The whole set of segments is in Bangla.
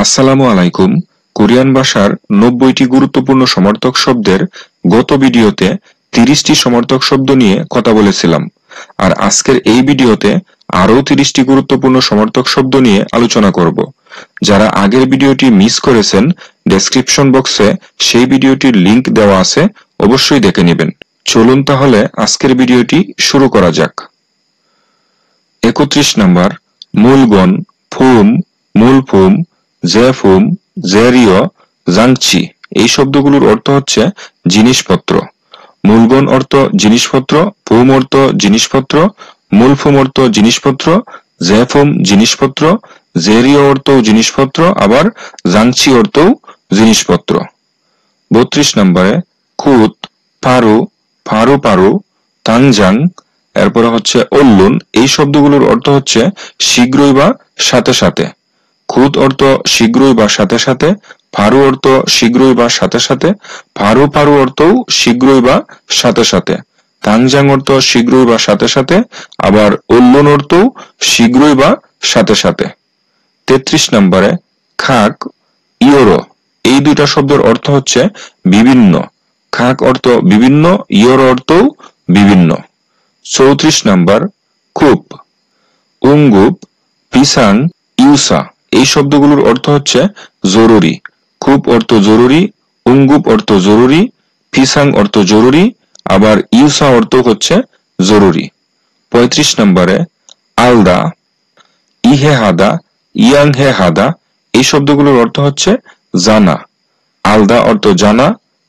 আসসালামু আলাইকুম। কোরিয়ান ভাষার 90টি গুরুত্বপূর্ণ সমার্থক শব্দের গত ভিডিওতে 30টি সমার্থক শব্দ নিয়ে কথা বলেছিলাম, আর আজকের এই ভিডিওতে আরও 30টি গুরুত্বপূর্ণ সমার্থক শব্দ নিয়ে আলোচনা করব। যারা আগের ভিডিওটি মিস করেছেন, ডেসক্রিপশন বক্সে সেই ভিডিওটির লিংক দেওয়া আছে, অবশ্যই দেখে নেবেন। চলুন তাহলে আজকের ভিডিওটি শুরু করা যাক। 31 নাম্বার, মূলগণ, ফুম, মূলফুম, জেফুম, জেরিও, জাংচি। এই শব্দগুলোর অর্থ হচ্ছে জিনিসপত্র। মূলগণ অর্থ জিনিসপত্র, ফুম অর্থ জিনিসপত্র, মূলফুম অর্থ জিনিসপত্র, জেফুম জিনিসপত্র, জেরিও অর্থও জিনিসপত্র, আবার জাংচি অর্থও জিনিসপত্র। 32 নম্বরে খুত, পারু, ফারু পারু, তানজাং, এরপরে হচ্ছে অল্লুন। এই শব্দগুলোর অর্থ হচ্ছে শীঘ্রই বা সাথে সাথে। খুদ অর্থ শীঘ্রই বা সাথে সাথে, ফারু অর্থ শীঘ্রই বা সাথে সাথে, ফারু পারু অর্থও শীঘ্রই বা সাথে সাথে, তানজাং অর্থ শীঘ্রই বা সাথে সাথে, আবার অল্লুন অর্থও শীঘ্রই বা সাথে সাথে। 33 নম্বরে খাক, ইয়োরো। এই দুইটা শব্দের অর্থ হচ্ছে বিভিন্ন। খাক অর্থ বিভিন্ন, ইয়োরো অর্থও বিভিন্ন। 34 নম্বর কুপ, উঙ্গুপ, পিসাং, ইউসা। এই শব্দগুলোর অর্থ হচ্ছে জরুরি। খুব অর্থ জরুরি, উঙ্গুপ অর্থ জরুরি, পিসাং অর্থ জরুরি, আবার ইউসা অর্থ হচ্ছে জরুরি। 35 নম্বরে আলদা, ইহে হাদা, ইয়াং হে হাদা। এই শব্দগুলোর অর্থ হচ্ছে জানা। আলদা অর্থ জানা,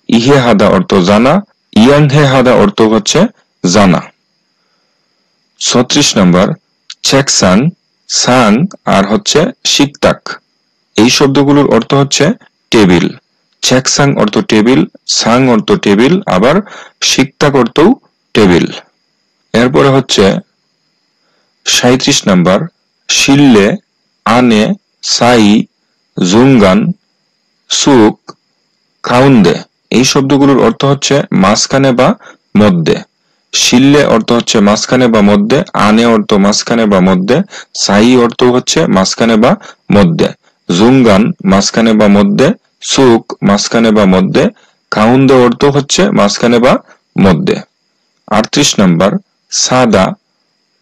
ইহে হাদা অর্থ জানা, ইয়াং হে হাদা অর্থ হচ্ছে জানা। 36 নম্বর চেকসাং, সাং, আর হচ্ছে শিকতাক। এই শব্দগুলোর অর্থ হচ্ছে টেবিল। চেকসাং অর্থ টেবিল, সাং অর্থ টেবিল, আবার শিকতাক অর্থও টেবিল। এরপরে হচ্ছে 37 নম্বর শিল্লে, আনে, সাই, জুঙ্গান, সুক, কাউন্দে। এই শব্দগুলোর অর্থ হচ্ছে মাঝখানে বা মধ্যে। শিল্লে অর্থ হচ্ছে মাঝখানে বা মধ্যে, আনে অর্থ মাঝখানে বা মধ্যে, সাই অর্থ হচ্ছে মাঝখানে বা মধ্যে, জুঙ্গান মাঝখানে বা মধ্যে, সুক মাঝখানে বা মধ্যে, কাউন্দে অর্থ হচ্ছে মাঝখানে বা মধ্যে। 38 নম্বর সাদা,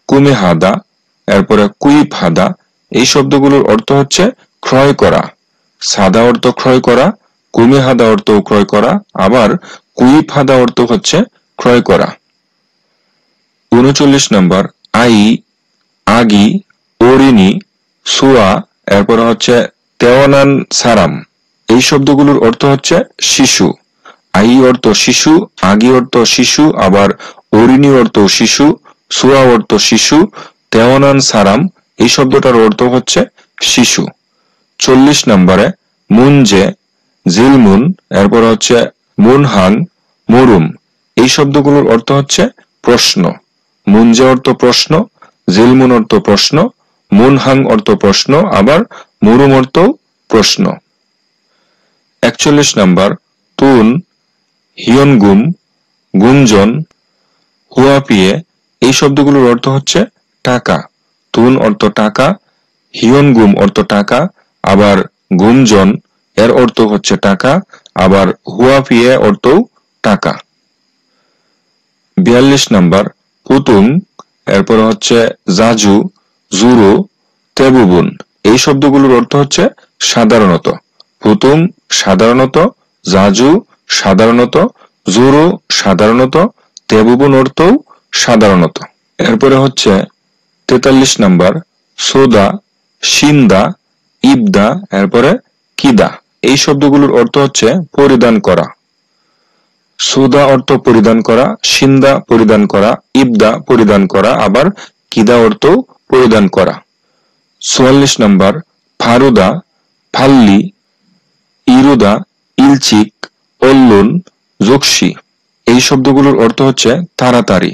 কুমেহাদা, এরপরে কুইপ হাদা। এই শব্দগুলোর অর্থ হচ্ছে ক্রয় করা। সাদা অর্থ ক্রয় করা, কুমেহাদা অর্থ ক্রয় করা, আবার কুইপ হাদা অর্থ হচ্ছে ক্রয় করা। 39 নম্বর আই, আগি, ওরিনি, সুয়া, এরপরে হচ্ছে তেওয়ানান সারাম। এই শব্দগুলোর অর্থ হচ্ছে শিশু। আই অর্থ শিশু, আগি অর্থ শিশু, আবার ওরিনি অর্থ শিশু, সুয়া অর্থ শিশু, তেওয়ানান সারাম। এই শব্দটার অর্থ হচ্ছে শিশু। 40 নম্বরে মুনজে, জিলমুন, এরপর হচ্ছে মুনহাং, মুরুম। এই শব্দগুলোর অর্থ হচ্ছে প্রশ্ন। মুনজে অর্থ প্রশ্ন, জিলমুন অর্থ প্রশ্ন, মুনহাং অর্থ প্রশ্ন, আবার মুরুম অর্থ প্রশ্ন। 41 নম্বর তুন, হিয়নগুম, গুঞ্জন, হুয়াপিয়ে। এই শব্দগুলোর অর্থ হচ্ছে টাকা। তুন অর্থ টাকা, হিয়নগুম অর্থ টাকা, আবার গুঞ্জন এর অর্থ হচ্ছে টাকা, আবার হুয়াপিয়ে অর্থও টাকা। 42 নম্বর পুতুং, এরপর হচ্ছে জাজু, জুরু, তেবুবুন। এই শব্দগুলোর অর্থ হচ্ছে সাধারণত। পুতুং সাধারণত, জাজু সাধারণত, জুরু সাধারণত, তেবুবুন অর্থও সাধারণত। এরপরে হচ্ছে 43 নম্বর সোদা, সিন্দা, ইবদা, এরপরে কিদা। এই শব্দগুলোর অর্থ হচ্ছে পরিধান করা। সোদা অর্থ পরিধান করা, সিন্দা পরিধান করা, ইবদা পরিধান করা, আবার কিদা অর্থ পরিধান করা। 44 নম্বর ফারুদা, ফাল্লি, ইরুদা, ইলচিক, অল্লুন, জোকসি। এই শব্দগুলোর অর্থ হচ্ছে তাড়াতাড়ি।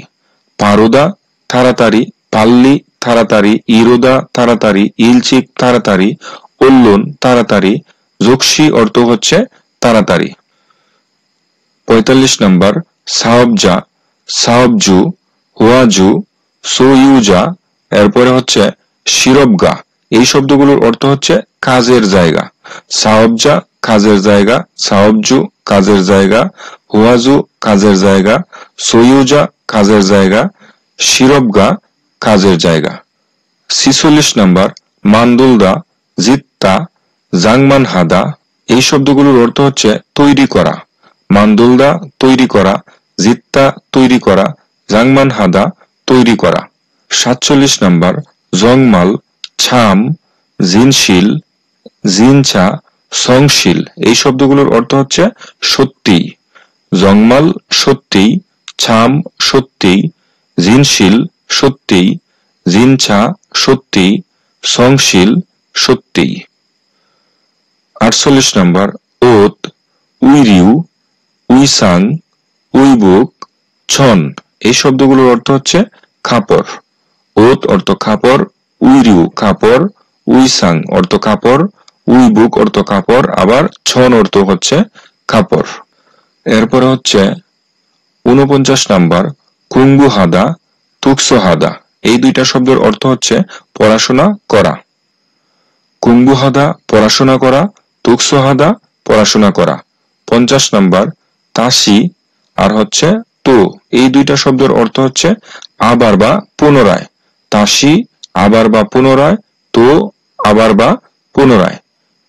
ফারুদা তাড়াতাড়ি, পাল্লি তাড়াতাড়ি, ইরুদা তাড়াতাড়ি, ইলচিক তাড়াতাড়ি, অল্লুন তাড়াতাড়ি, জোকসি অর্থ হচ্ছে তাড়াতাড়ি। 45 নম্বর সাওবজা, সাওবজু, হুয়াজু, সুইউজা, এরপরে হচ্ছে শিরবগা। এই শব্দগুলোর অর্থ হচ্ছে কাজের জায়গা। সাওবজা কাজের জায়গা, সাওবজু কাজের জায়গা, হুয়াজু কাজের জায়গা, সইউজা কাজের জায়গা, শিরবগা কাজের জায়গা। 46 নাম্বার মান্দুলদা, জিত্তা, জাংমান হাদা এই শব্দগুলোর অর্থ হচ্ছে তৈরি করা। মান্দুলদা তৈরি করা, জিত্তা তৈরি করা, জাংমান হাদা তৈরি করা। 47 নাম্বার জংমাল, ছাম, জিনশিল, জিনছা, সংশিল এই শব্দগুলোর অর্থ হচ্ছে সত্যি। জংমাল সত্যি, ছাম সত্যি, জিনশিল সত্যি, জিনছা সত্যি, সংশিল সত্যি। 48 নাম্বার ওত, উইরিউ, উইসাং, উইবুক, ছন এই শব্দগুলোর অর্থ হচ্ছে খাপড়। ওত অর্থ খাপড়, উইরিউ কাপড়, উইসাং অর্থ কাপড়, উইবুক অর্থ কাপড়, আবার ছন অর্থ হচ্ছে কাপড়। এরপরে হচ্ছে 49 নাম্বার কুঙ্গু হাদা, তুকসো হাদা এই দুইটা শব্দের অর্থ হচ্ছে পড়াশোনা করা। কুঙ্গু হাদা পড়াশোনা করা, তুকসো হাদা পড়াশোনা করা। 50 নাম্বার তাসি আর হচ্ছে তো এই দুইটা শব্দের অর্থ হচ্ছে আবার বা পুনরায়। তাসি আবার বা পুনরায়, তো আবার বা পুনরায়।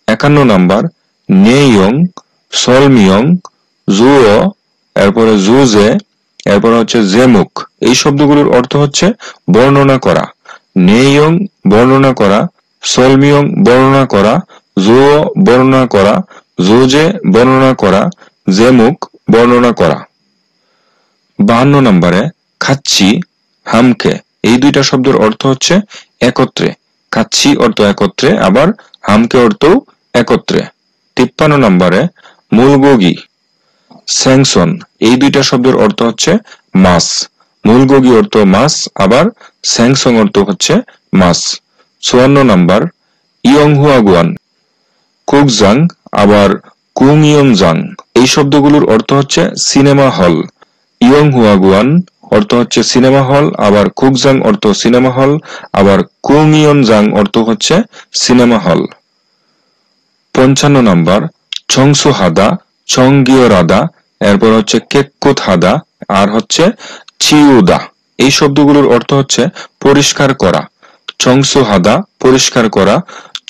51 নাম্বার নেইয়ং, সলমিয়ং, জুও, এরপরে জুজে, এরপরে হচ্ছে জেমুক এই শব্দগুলোর অর্থ হচ্ছে বর্ণনা করা। নেইয়ং বর্ণনা করা, সলমিয়ং বর্ণনা করা, জুও বর্ণনা করা, জুজে বর্ণনা করা, জেমুক বর্ণনা করা। 52 নম্বরে খাচ্ছি, হামকে এই দুইটা শব্দের অর্থ হচ্ছে একত্রে। খাচ্ছি অর্থ একত্রে, আবার হামকে অর্থ একত্রে। 53 নম্বরে মূলগোগী, স্যাংসন এই দুইটা শব্দের অর্থ হচ্ছে মাছ। মূলগোগী অর্থ মাছ, আবার স্যাংসং অর্থ হচ্ছে মাছ। 54 নাম্বার ইয়ংহুয়াগুয়ান, কুকজাং, আবার কুংইয়ংজাং এই শব্দগুলোর অর্থ হচ্ছে সিনেমা হল। ইয়ংহুয়াগুয়ান অর্থ হচ্ছে সিনেমা হল, আবার কুকজাং অর্থ সিনেমা হল, আবার কুংইয়ংজাং অর্থ হচ্ছে সিনেমা হল। 55 নাম্বার ছংসু হাদা, ছংগিওরাদা, এরপর হচ্ছে কেক্কুত হাদা, আর হচ্ছে চিউদা এই শব্দগুলোর অর্থ হচ্ছে পরিষ্কার করা। ছংসু হাদা পরিষ্কার করা,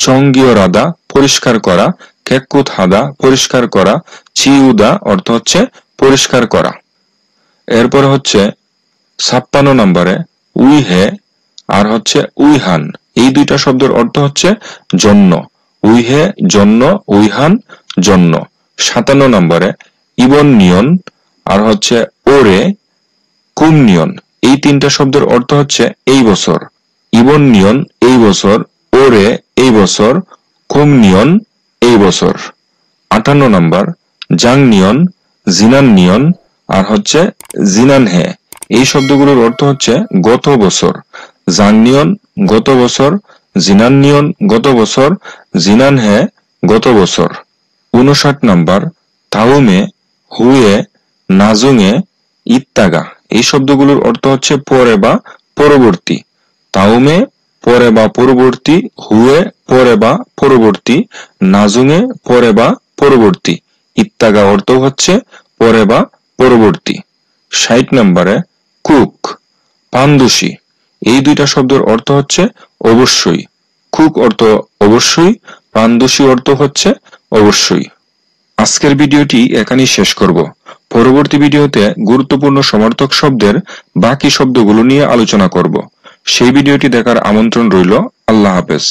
ছংগিওরাদা পরিষ্কার করা, কেক্কুত হাদা পরিষ্কার করা, চিউদা অর্থ হচ্ছে পরিষ্কার করা। এরপর হচ্ছে 56 নম্বরে উইহে আর হচ্ছে উইহান এই দুইটা শব্দের অর্থ হচ্ছে জন্য। উইহে জন্য, উইহান জন্য। 57 নম্বরে ইবন নিয়ন আর হচ্ছে ওরে কুমনিয়ন এই তিনটা শব্দের অর্থ হচ্ছে এই বছর। ইবন নিয়ন এই বছর, ওরে এই বছর, কুমনিয়ন এই বছর। 58 নম্বর জাং নিয়ন, জিনান নিয়ন আর হচ্ছে জিনানহে এই শব্দগুলোর অর্থ হচ্ছে গত বছর। জাংনিয়ন গত বছর, জিনাননিয়ন গত বছর, জিনানহে গত বছর। 59 নাম্বার তাওমে, হুয়ে, নাজুঙে, ইত্তাগা এই শব্দগুলোর অর্থ হচ্ছে পরে বা পরবর্তী। তাওমে পরে বা পরবর্তী, হুয়ে পরে বা পরবর্তী, নাজুঙে পরে বা পরবর্তী, ইত্তাগা অর্থ হচ্ছে পরে বা পরবর্তী। 60 নম্বরে কুক, পানদোষী এই দুইটা শব্দের অর্থ হচ্ছে অবশ্যই। কুক অর্থ অবশ্যই, পানদোষী অর্থ হচ্ছে অবশ্যই। আজকের ভিডিওটি এখানেই শেষ করব। পরবর্তী ভিডিওতে গুরুত্বপূর্ণ সমার্থক শব্দের বাকি শব্দগুলো নিয়ে আলোচনা করব। সেই ভিডিওটি দেখার আমন্ত্রণ রইল। আল্লাহ হাফেজ।